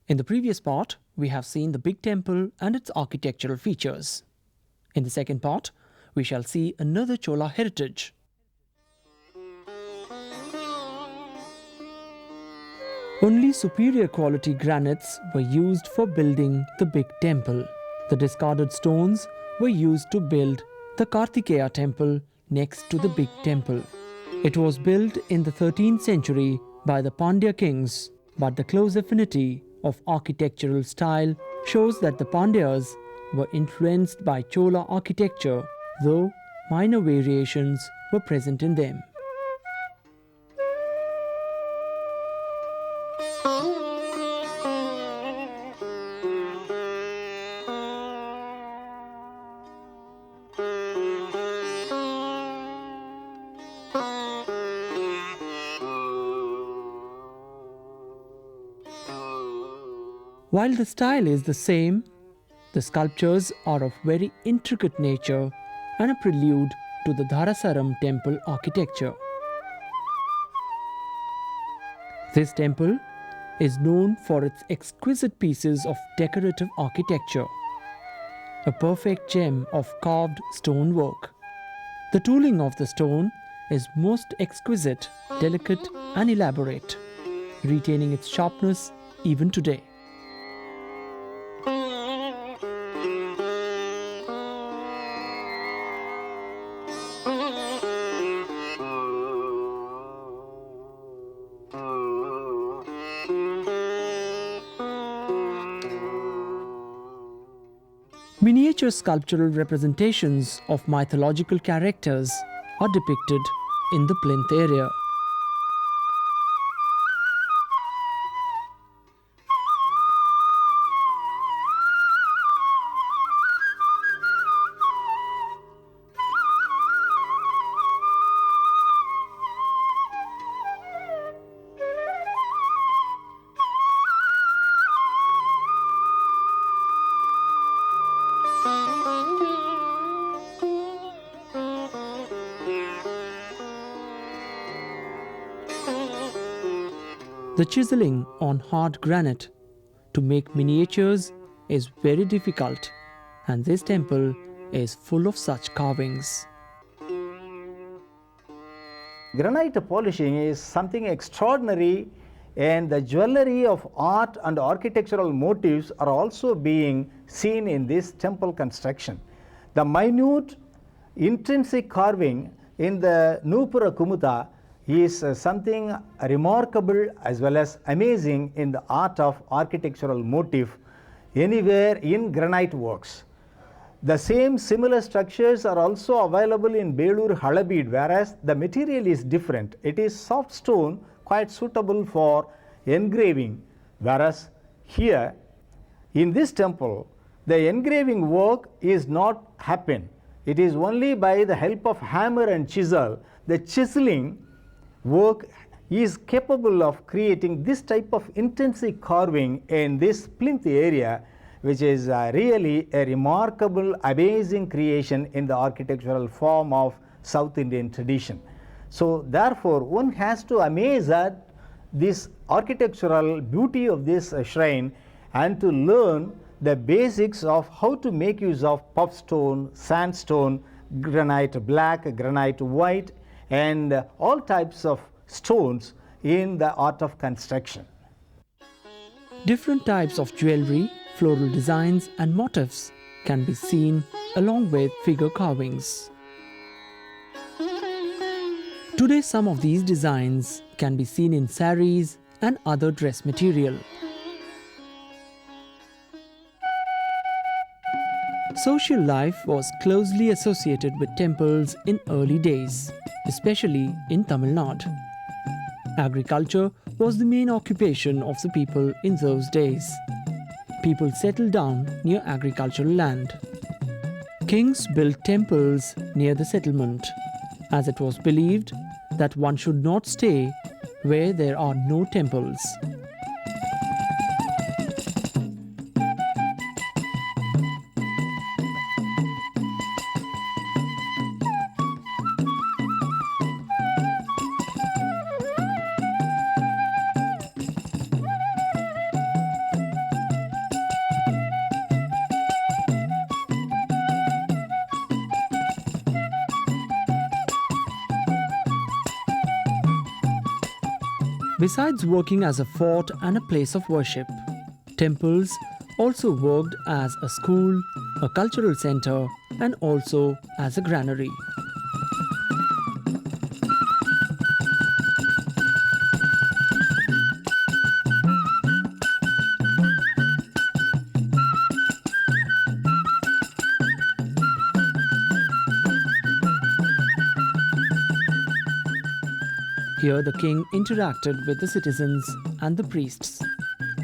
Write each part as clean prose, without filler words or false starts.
In the previous part, we have seen the big temple and its architectural features. In the second part, we shall see another Chola heritage. Only superior quality granites were used for building the big temple. The discarded stones were used to build the Kartikeya temple next to the big temple. It was built in the 13th century by the Pandya kings, but the close affinity of architectural style shows that the Pandyas were influenced by Chola architecture, though minor variations were present in them. While the style is the same, the sculptures are of very intricate nature and a prelude to the Dharasaram temple architecture. This temple is known for its exquisite pieces of decorative architecture, a perfect gem of carved stonework. The tooling of the stone is most exquisite, delicate, and elaborate, retaining its sharpness even today. Miniature sculptural representations of mythological characters are depicted in the plinth area. The chiseling on hard granite to make miniatures is very difficult, and this temple is full of such carvings. Granite polishing is something extraordinary, and the jewelry of art and architectural motifs are also being seen in this temple construction. The minute intrinsic carving in the Nupura Kumuta is something remarkable as well as amazing in the art of architectural motif anywhere in granite works. The same similar structures are also available in Belur Halabid, whereas the material is different. It is soft stone, quite suitable for engraving, whereas here in this temple the engraving work is not happen. It is only by the help of hammer and chisel. The chiseling work is capable of creating this type of intrinsic carving in this plinth area, which is really a remarkable, amazing creation in the architectural form of South Indian tradition. So therefore, one has to amaze at this architectural beauty of this shrine and to learn the basics of how to make use of puff stone, sandstone, granite black, granite white, and all types of stones in the art of construction. Different types of jewelry, floral designs, and motifs can be seen along with figure carvings. Today, some of these designs can be seen in saris and other dress material. Social life was closely associated with temples in early days, especially in Tamil Nadu. Agriculture was the main occupation of the people in those days. People settled down near agricultural land. Kings built temples near the settlement, as it was believed that one should not stay where there are no temples. Besides working as a fort and a place of worship, temples also worked as a school, a cultural center, and also as a granary. Here the king interacted with the citizens and the priests,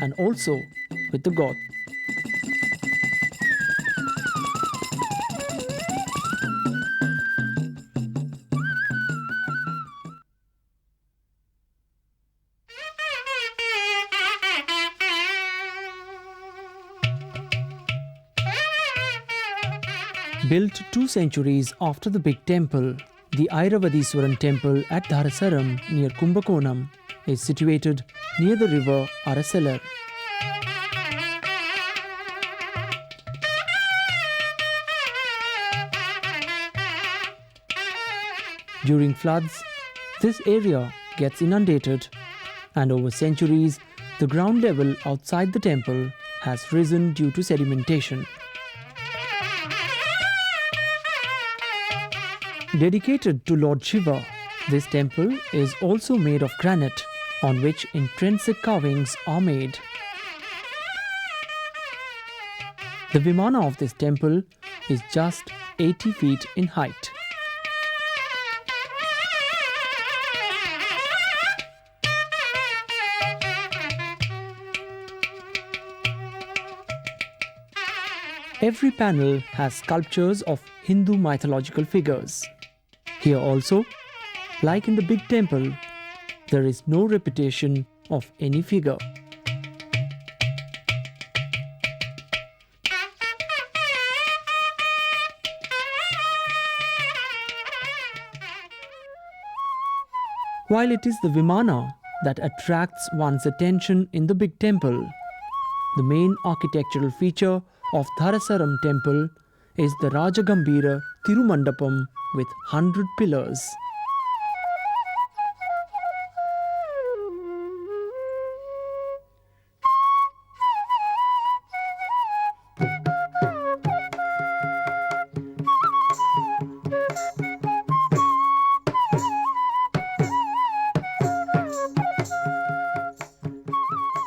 and also with the god. Built 2 centuries after the big temple, the Airavadiswaran temple at Dharasaram near Kumbakonam is situated near the river Arasalar. During floods, this area gets inundated, and over centuries, the ground level outside the temple has risen due to sedimentation. Dedicated to Lord Shiva, this temple is also made of granite, on which intrinsic carvings are made. The Vimana of this temple is just 80 feet in height. Every panel has sculptures of Hindu mythological figures. Here also, like in the big temple, there is no repetition of any figure. While it is the Vimana that attracts one's attention in the big temple, the main architectural feature of Dharasaram temple is the Rajagambira Tirumandapam with 100 pillars.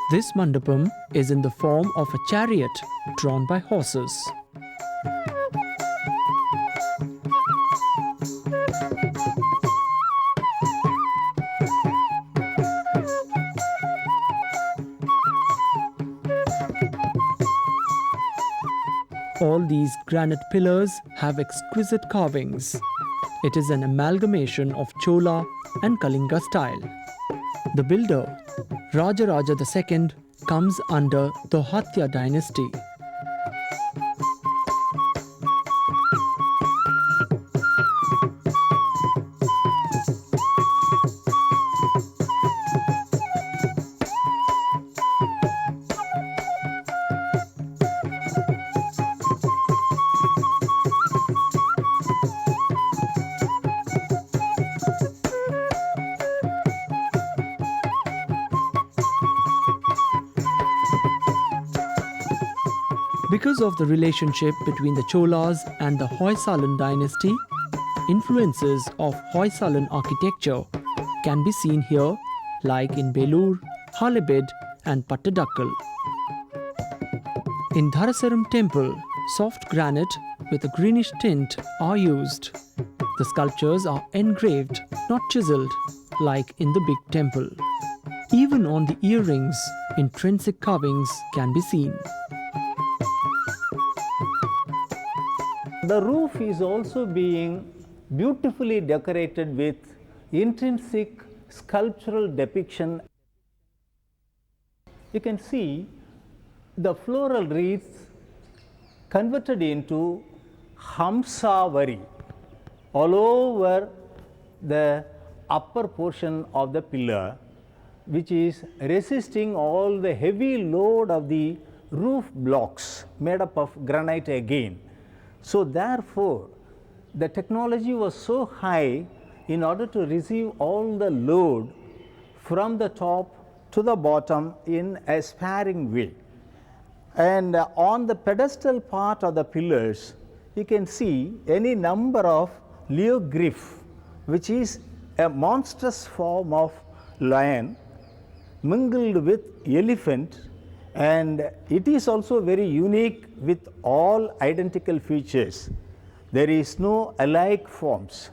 This mandapam is in the form of a chariot drawn by horses. All these granite pillars have exquisite carvings. It is an amalgamation of Chola and Kalinga style. The builder, Rajaraja II, comes under the Hatya dynasty. Because of the relationship between the Cholas and the Hoysalan dynasty, influences of Hoysalan architecture can be seen here, like in Belur, Halebid and Pattadakkal. In Dharasaram temple, soft granite with a greenish tint are used. The sculptures are engraved, not chiseled, like in the big temple. Even on the earrings, intrinsic carvings can be seen. The roof is also being beautifully decorated with intrinsic sculptural depiction. You can see the floral wreaths converted into Hamsavari all over the upper portion of the pillar, which is resisting all the heavy load of the roof blocks made up of granite again. So therefore, the technology was so high in order to receive all the load from the top to the bottom in a sparing way. And on the pedestal part of the pillars, you can see any number of leogryph, which is a monstrous form of lion mingled with elephant, and it is also very unique with all identical features. There is no alike forms.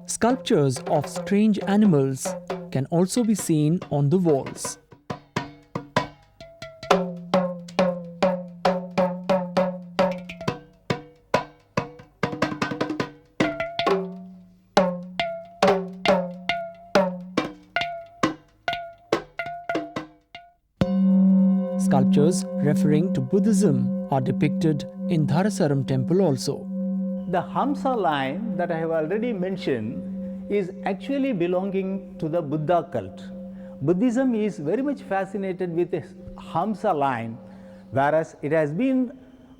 Sculptures of strange animals can also be seen on the walls. Sculptures referring to Buddhism are depicted in Dharasaram temple also. The Hamsa lion that I have already mentioned is actually belonging to the Buddha cult. Buddhism is very much fascinated with the Hamsa lion, whereas it has been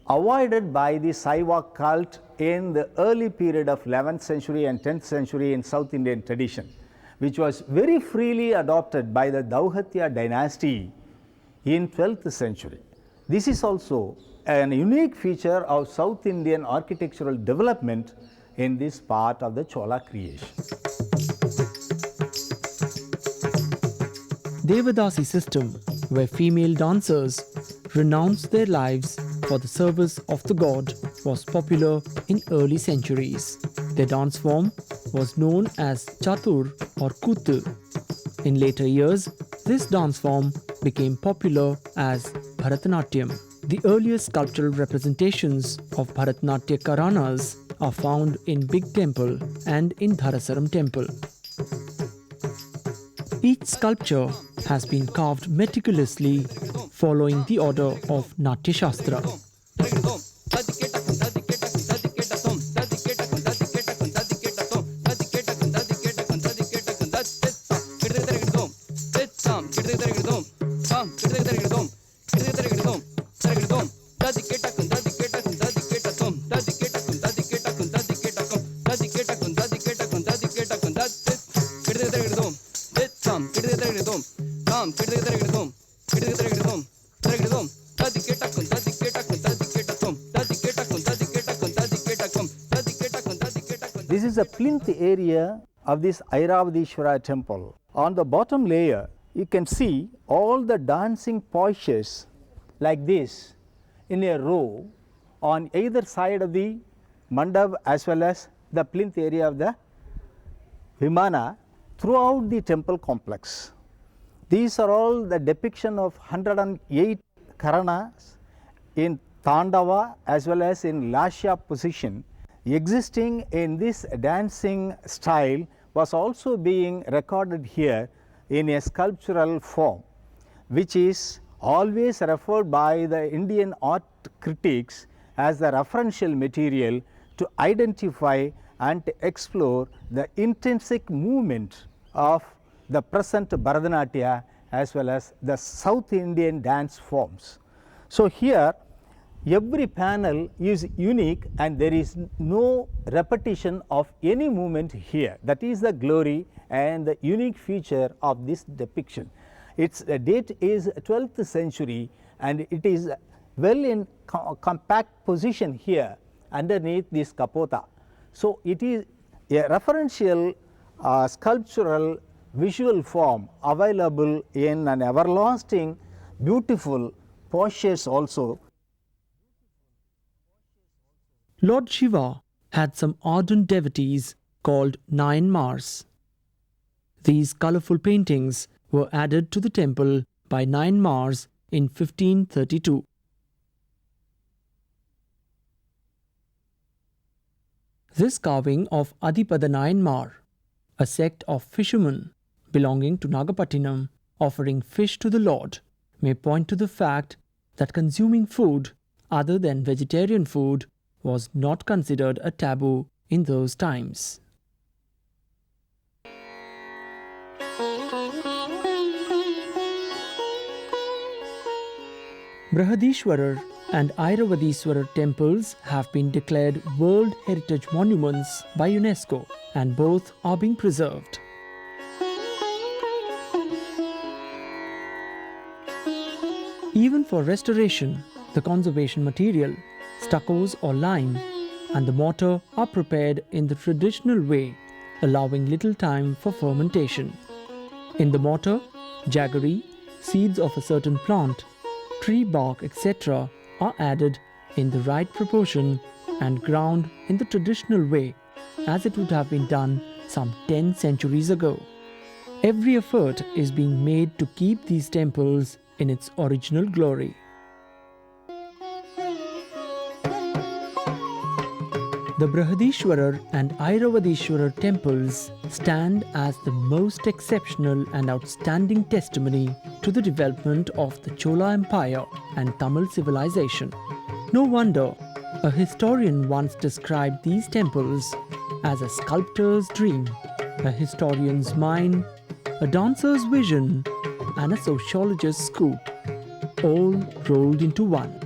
avoided by the Saiva cult in the early period of 11th century and 10th century in South Indian tradition, which was very freely adopted by the Dauhatya dynasty in 12th century. This is also an unique feature of South Indian architectural development in this part of the Chola creation. Devadasi system, where female dancers renounced their lives for the service of the god, was popular in early centuries. Their dance form was known as Chatur or Kuttu. In later years, this dance form became popular as Bharatanatyam. The earliest sculptural representations of Bharatanatyam Karanas are found in Big Temple and in Dharasaram Temple. Each sculpture has been carved meticulously following the order of Natya Shastra. This is the plinth area of this Airavadishwara temple. On the bottom layer, you can see all the dancing postures like this in a row on either side of the mandap as well as the plinth area of the Vimana throughout the temple complex. These are all the depiction of 108 Karanas in Tandava as well as in Lasya position. Existing in this dancing style was also being recorded here in a sculptural form, which is always referred by the Indian art critics as the referential material to identify and to explore the intrinsic movement of the present Bharatanatyam as well as the South Indian dance forms. So here every panel is unique and there is no repetition of any movement here. That is the glory and the unique feature of this depiction. Its date is 12th century and it is well in compact position here underneath this kapota. So it is a referential sculptural visual form available in an everlasting beautiful postures also. Lord Shiva had some ardent devotees called Nine Mars. These colorful paintings were added to the temple by Nine Mars in 1532. This carving of Adipada Nine Mar, a sect of fishermen belonging to Nagapattinam offering fish to the Lord, may point to the fact that consuming food other than vegetarian food was not considered a taboo in those times. Brihadishwarar and Airavadiswarar temples have been declared World Heritage Monuments by UNESCO, and both are being preserved. Even for restoration, the conservation material, stuccos or lime, and the mortar are prepared in the traditional way, allowing little time for fermentation. In the mortar, jaggery, seeds of a certain plant, tree bark, etc. are added in the right proportion and ground in the traditional way, as it would have been done some 10 centuries ago. Every effort is being made to keep these temples in its original glory. The Brihadishwarar and Airavadishwarar temples stand as the most exceptional and outstanding testimony to the development of the Chola Empire and Tamil civilization. No wonder a historian once described these temples as a sculptor's dream, a historian's mind, a dancer's vision, and a sociologist's scoop, all rolled into one.